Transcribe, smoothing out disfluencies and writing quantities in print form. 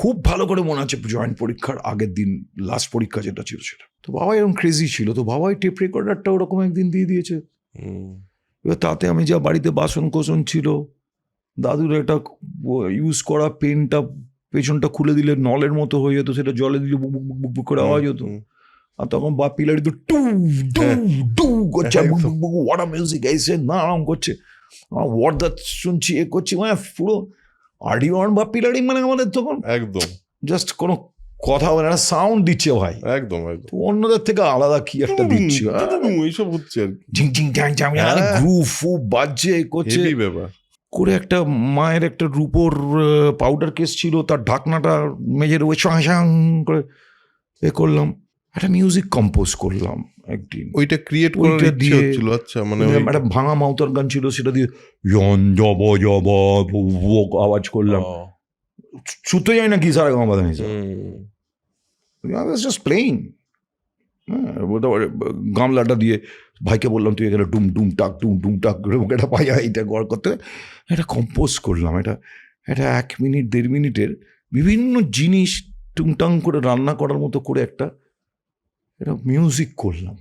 খুব ভালো করে মনে আছে জয়েন্ট পরীক্ষার আগের দিন, লাস্ট পরীক্ষা যেটা ছিল সেটা। তো বাবা এরকম ক্রেজি ছিল, তো বাবাই টেপ রেকর্ডারটা ওরকম একদিন দিয়ে দিয়েছে। এবার তাতে আমি যা বাড়িতে বাসন কোসন ছিল, দাদুর একটা ইউজ করা পেনটা পেছনটা খুলে দিলে নলের মতো হয়ে যেত, সেটা জলে দিলে বুক বুক বুক বুক করে আওয়াজ হতো। আর তখন বা পিলারি তো টু টু টু করছে, ওয়াটা মিউজিক এসে না আরাম করছে, ওয়ার্ডা শুনছি, এ করছি, মানে পুরো আরডি1 বা পিলারি, মানে আমাদের তখন একদম জাস্ট কোনো কথা বলে না, সাউন্ড দিচ্ছে ভাই, একদম একদম অন্যদের থেকে আলাদা কি একটা দিচ্ছে, এইসব হচ্ছে আর ঝিং ঝিং ঝ্যাং ঝ্যাং, গ্রুপ ফুপ বাজছে করছে হেভি ব্যাপার। করে। একটা মায়ের একটা রুপোর পাউডার কেস ছিল, তার ঢাকনাটা মেঝের ওই সাং করে এ করলাম, একটা মিউজিক কম্পোজ করলাম একদিন। ওইটা ক্রিয়েট করার ইচ্ছে হচ্ছিল। আচ্ছা, মানে একটা ভাঙা মাউতার গান ছিল, সেটা দিয়ে ইয়ন জব জব আওয়াজ করলাম, ছুতে যায় না কি সারা গাঁ বাঁধা হিসাব, জাস্ট প্লেইং। গামলাটা দিয়ে ভাইকে বললাম তুই এখানে ডুম ডুম টাক ডুম ডুম টাক এটা পাইয়া এইটা গড় করতে, এটা কম্পোজ করলাম। এটা 1 মিনিট 1.5 মিনিটের বিভিন্ন জিনিস টুংটাং করে রান্না করার মতো করে একটা মিউজিক করলাম।